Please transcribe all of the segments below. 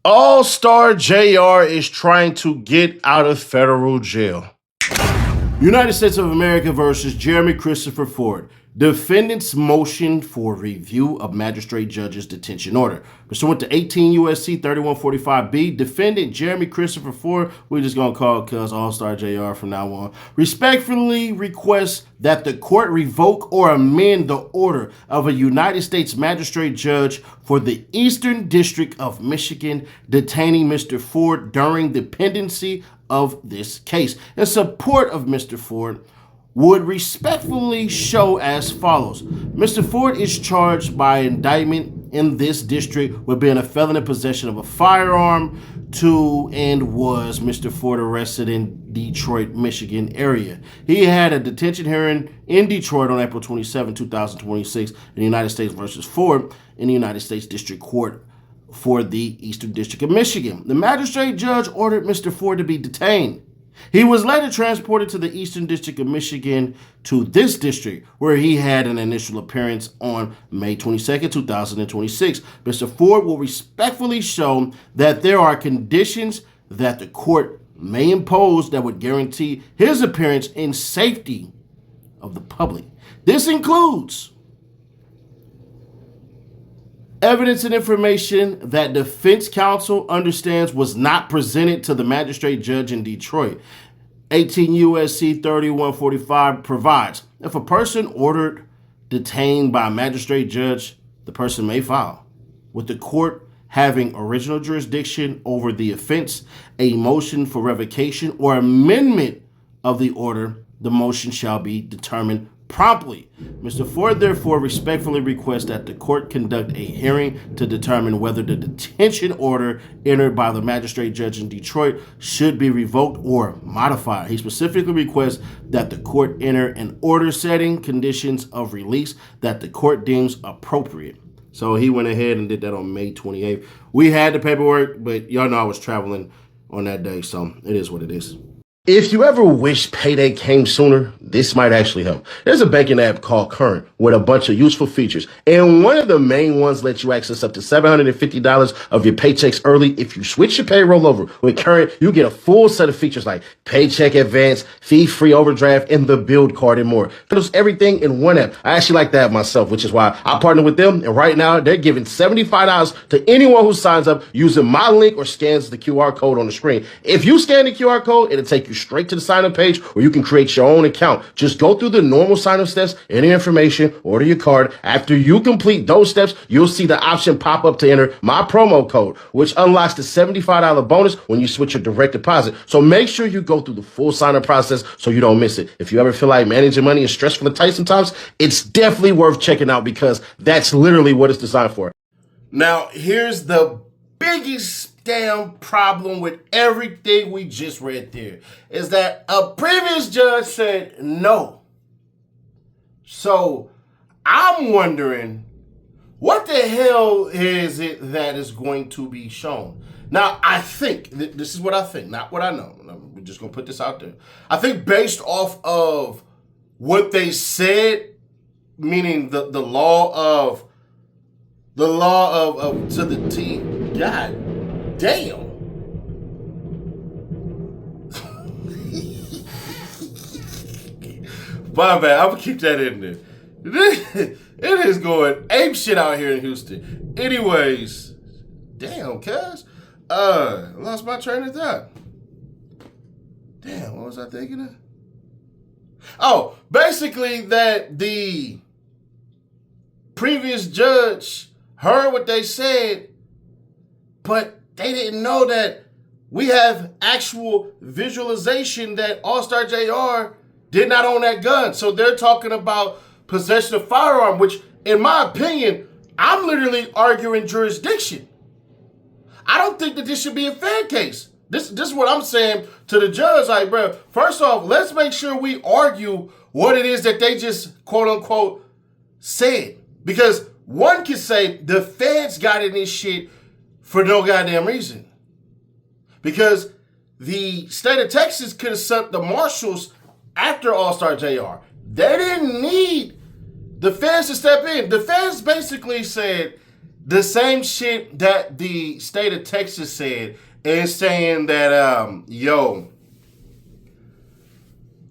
ALLSTAR JR is trying to get out of federal jail. United States of America versus Jeremy Christopher Ford. Defendant's motion for review of magistrate judge's detention order. Pursuant to 18 U.S.C. 3145B, defendant Jeremy Christopher Ford, we're just going to call cuz ALLSTAR JR from now on, respectfully requests that the court revoke or amend the order of a United States magistrate judge for the Eastern District of Michigan detaining Mr. Ford during the pendency of this case. In support of Mr. Ford, would respectfully show as follows. Mr. Ford is charged by indictment in this district with being a felon in possession of a firearm and was Mr. Ford arrested in Detroit, Michigan area. He had a detention hearing in Detroit on April 27, 2026 in the United States versus Ford in the United States District Court for the Eastern District of Michigan. The magistrate judge ordered Mr. Ford to be detained. He was later transported to the Eastern District of Michigan to this district, where he had an initial appearance on May 22, 2026. Mr. Ford will respectfully show that there are conditions that the court may impose that would guarantee his appearance in safety of the public. This includes evidence and information that defense counsel understands was not presented to the magistrate judge in Detroit. 18 U.S.C. 3145 provides, if a person ordered detained by a magistrate judge, the person may file, with the court having original jurisdiction over the offense, a motion for revocation or amendment of the order. The motion shall be determined promptly. Mr. Ford therefore respectfully requests that the court conduct a hearing to determine whether the detention order entered by the magistrate judge in Detroit should be revoked or modified. He specifically requests that the court enter an order setting conditions of release that the court deems appropriate. So he went ahead and did that on May 28th. We had the paperwork, but y'all know I was traveling on that day, so it is what it is. If you ever wish payday came sooner, this might actually help. There's a banking app called Current with a bunch of useful features, and one of the main ones lets you access up to $750 of your paychecks early. If you switch your payroll over with Current, you get a full set of features like paycheck advance, fee-free overdraft, and the build card and more. There's everything in one app. I actually like that myself, which is why I partner with them, and right now they're giving $75 to anyone who signs up using my link or scans the QR code on the screen. If you scan the QR code, it'll take you straight to the sign-up page where you can create your own account. Just go through the normal sign-up steps, enter information, order your card. After you complete those steps, you'll see the option pop up to enter my promo code, which unlocks the $75 bonus when you switch your direct deposit. So make sure you go through the full sign-up process so you don't miss it. If you ever feel like managing money is stressful and tight sometimes, it's definitely worth checking out because that's literally what it's designed for. Now, here's the biggest damn problem with everything we just read there is that a previous judge said no. So I'm wondering what the hell is it that is going to be shown? Now, I think, this is what I think, not what I know. We're just going to put this out there. I think based off of what they said, meaning the law of to the T, God damn. My bad, I'm gonna keep that in there. It is going ape shit out here in Houston. Anyways, damn, cuz. Lost my train of thought. Damn, what was I thinking of? Oh, basically that the previous judge heard what they said, but they didn't know that we have actual visualization that ALLSTAR JR did not own that gun. So they're talking about possession of firearm, which in my opinion, I'm literally arguing jurisdiction. I don't think that this should be a fair case. This is what I'm saying to the judge. Like, bro, first off, let's make sure we argue what it is that they just quote unquote said. Because one can say the feds got in this shit for no goddamn reason. Because the state of Texas could have sent the marshals after ALLSTAR JR. They didn't need the feds to step in. The feds basically said, The same shit that the state of Texas said is saying that,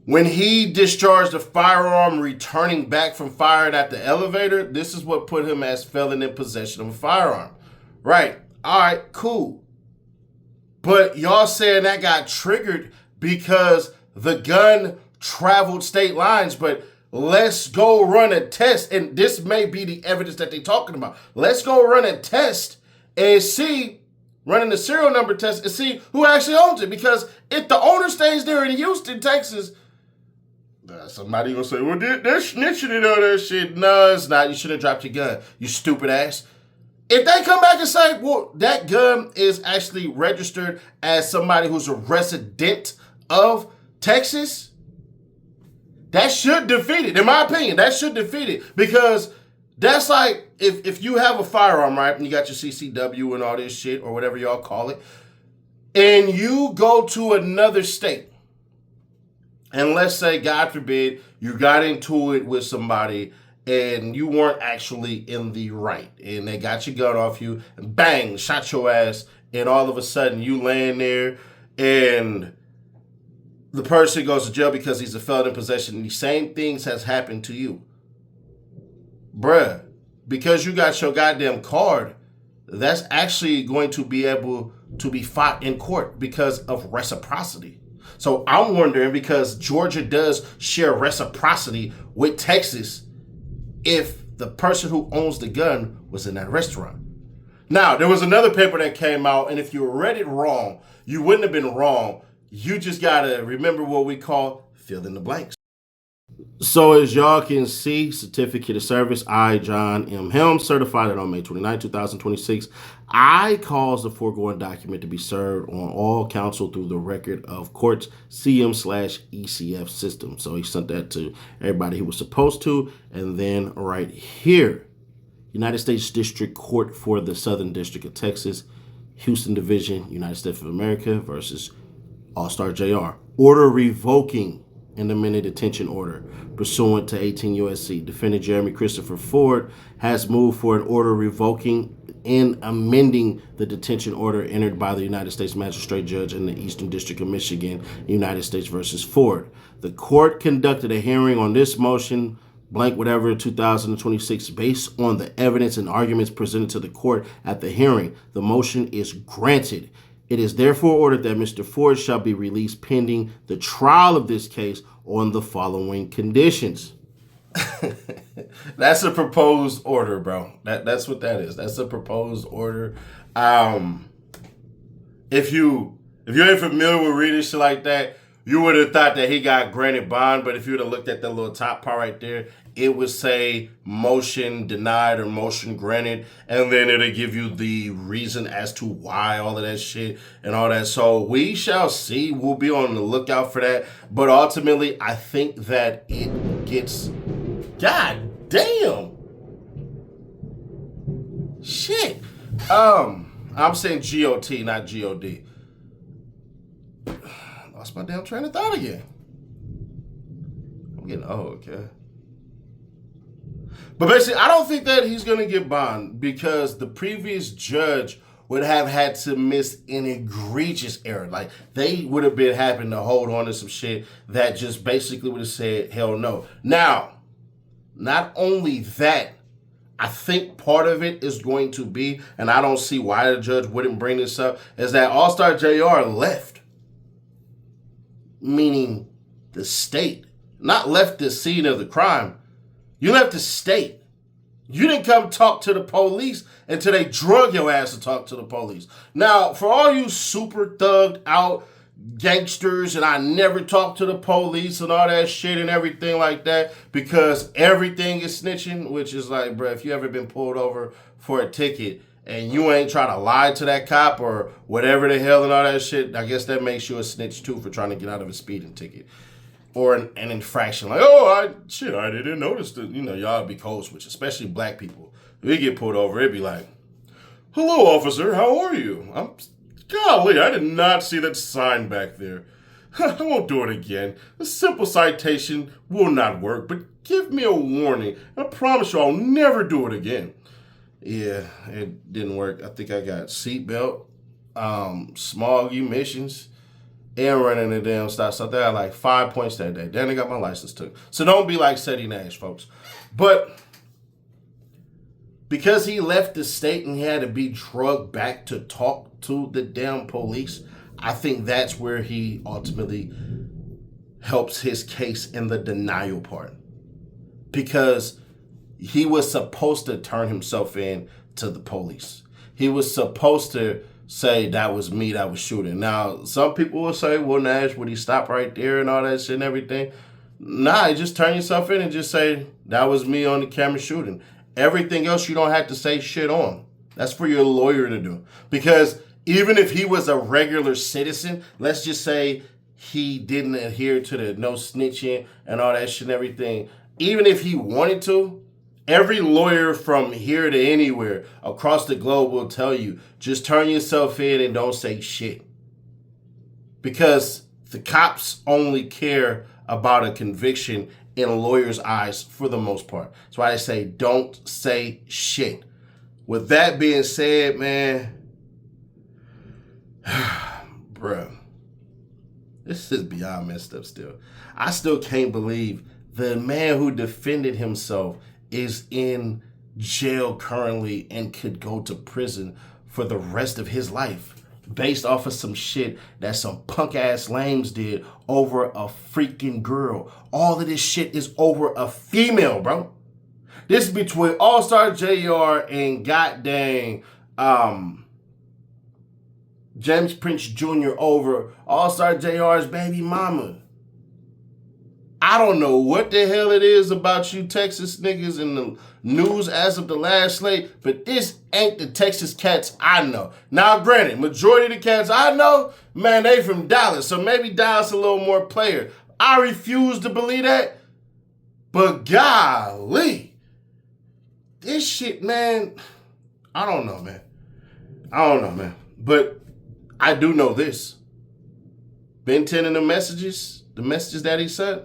when he discharged a firearm returning back from firing at the elevator, this is what put him as felon in possession of a firearm. Right. All right, cool. But y'all saying that got triggered because the gun traveled state lines, but let's go run a test, and this may be the evidence that they're talking about. Let's go run a test and see, running the serial number test and see who actually owns it. Because if the owner stays there in Houston, Texas, somebody gonna say, well, they're snitching and all that shit. No, it's not. You should have dropped your gun, you stupid ass. If they come back and say, well, that gun is actually registered as somebody who's a resident of Texas, that should defeat it. In my opinion, that should defeat it. Because that's like, if you have a firearm, right, and you got your CCW and all this shit, or whatever y'all call it, and you go to another state, and let's say, God forbid, you got into it with somebody and you weren't actually in the right, and they got your gun off you, and bang, shot your ass, and all of a sudden you laying there, and the person goes to jail because he's a felon in possession, and the same things has happened to you. Bruh, because you got your goddamn card, that's actually going to be able to be fought in court because of reciprocity. So I'm wondering, because Georgia does share reciprocity with Texas, if the person who owns the gun was in that restaurant. Now, there was another paper that came out, and if you read it wrong, you wouldn't have been wrong. You just got to remember what we call fill in the blanks. So as y'all can see, certificate of service, I, John M. Helms, certified on May 29, 2026. I cause the foregoing document to be served on all counsel through the record of courts CM/ECF system. So he sent that to everybody he was supposed to. And then right here, United States District Court for the Southern District of Texas, Houston Division, United States of America versus ALLSTAR JR. Order revoking an amended detention order pursuant to 18 U.S.C. Defendant Jeremy Christopher Ford has moved for an order revoking and amending the detention order entered by the United States Magistrate Judge in the Eastern District of Michigan, United States versus Ford. The court conducted a hearing on this motion, blank whatever, 2026, based on the evidence and arguments presented to the court at the hearing. The motion is granted. It is therefore ordered that Mr. Ford shall be released pending the trial of this case on the following conditions. That's a proposed order, bro. That's what that is. That's a proposed order. If you ain't familiar with reading shit like that, you would have thought that he got granted bond, but if you would have looked at that little top part right there, it would say motion denied or motion granted, and then it'll give you the reason as to why, all of that shit and all that. So we shall see. We'll be on the lookout for that. But ultimately, I think that it gets... God damn. Shit. I'm saying GOT, not GOD. Lost my damn train of thought again. I'm getting old, okay? But basically, I don't think that he's going to get bond because the previous judge would have had to miss an egregious error. Like, they would have been having to hold on to some shit that just basically would have said, hell no. Now, not only that, I think part of it is going to be, and I don't see why the judge wouldn't bring this up, is that ALLSTAR JR left. Meaning the state. Not left the scene of the crime. You left the state. You didn't come talk to the police until they drug your ass to talk to the police. Now, for all you super thugged out gangsters, and I never talk to the police and all that shit and everything like that because everything is snitching, which is like, bro, if you ever been pulled over for a ticket and you ain't trying to lie to that cop or whatever the hell and all that shit, I guess that makes you a snitch too for trying to get out of a speeding ticket. Or an infraction, like, I didn't notice that, y'all be code switch, especially black people. If we get pulled over, it'd be like, hello, officer, how are you? Golly, I did not see that sign back there. I won't do it again. A simple citation will not work, but give me a warning. I promise you I'll never do it again. Yeah, it didn't work. I think I got seatbelt, smog emissions, and running the damn stop. So I got like 5 points that day. Then I got my license took. So don't be like Ceddy Nash, folks. But because he left the state and he had to be drugged back to talk to the damn police, I think that's where he ultimately helps his case in the denial part. Because he was supposed to turn himself in to the police. He was supposed to say, that was me that was shooting. Now, some people will say, well, Nash, would he stop right there and all that shit and everything? Nah, you just turn yourself in and just say, that was me on the camera shooting. Everything else you don't have to say shit on. That's for your lawyer to do. Because even if he was a regular citizen, let's just say he didn't adhere to the no snitching and all that shit and everything. Even if he wanted to, every lawyer from here to anywhere across the globe will tell you, just turn yourself in and don't say shit. Because the cops only care about a conviction in a lawyer's eyes for the most part. That's why I say don't say shit. With that being said, man, bruh, this is beyond messed up still. I still can't believe the man who defended himself is in jail currently and could go to prison for the rest of his life based off of some shit that some punk ass lames did over a freaking girl. All of this shit is over a female, bro. This is between ALLSTAR JR and goddamn James Prince Jr. over ALLSTAR JR's baby mama. I don't know what the hell it is about you Texas niggas in the news as of the last slate, but this ain't the Texas cats I know. Now, granted, majority of the cats I know, man, they from Dallas, so maybe Dallas a little more player. I refuse to believe that, but golly, this shit, man, I don't know, man. But I do know this. BEN10 and the messages that he sent,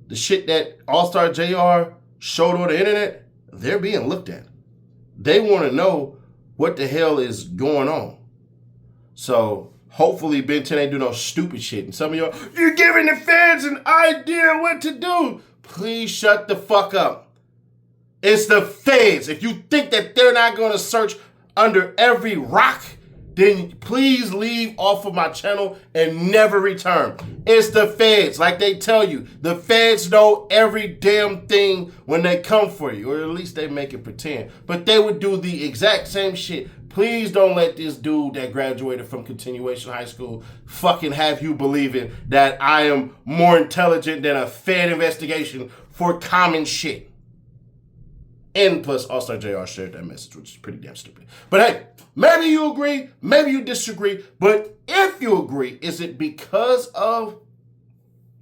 the shit that ALLSTAR JR showed on the internet, they're being looked at. They want to know what the hell is going on. So hopefully BEN10 ain't do no stupid shit. And some of y'all, you're giving the feds an idea what to do. Please shut the fuck up. It's the feds. If you think that they're not going to search under every rock, then please leave off of my channel and never return. It's the feds, like they tell you. The feds know every damn thing when they come for you, or at least they make it pretend. But they would do the exact same shit. Please don't let this dude that graduated from continuation high school fucking have you believing that I am more intelligent than a Fed investigation for common shit. And plus, ALLSTAR JR shared that message, which is pretty damn stupid. But hey, maybe you agree, maybe you disagree. But if you agree, is it because of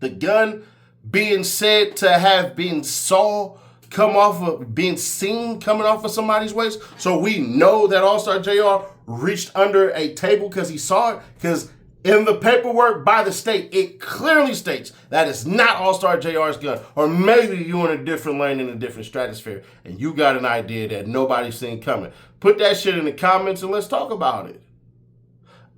the gun being said to have been coming off of somebody's waist? So we know that ALLSTAR JR reached under a table because he saw it? Because in the paperwork by the state, it clearly states that it's not ALLSTAR JR's gun. Or maybe you're in a different lane in a different stratosphere and you got an idea that nobody's seen coming. Put that shit in the comments and let's talk about it.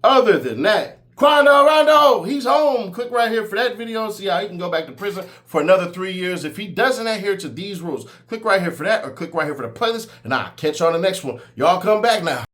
Other than that, Quando Rondo, he's home. Click right here for that video and see how he can go back to prison for another 3 years if he doesn't adhere to these rules. Click right here for that or click right here for the playlist and I'll catch you on the next one. Y'all come back now.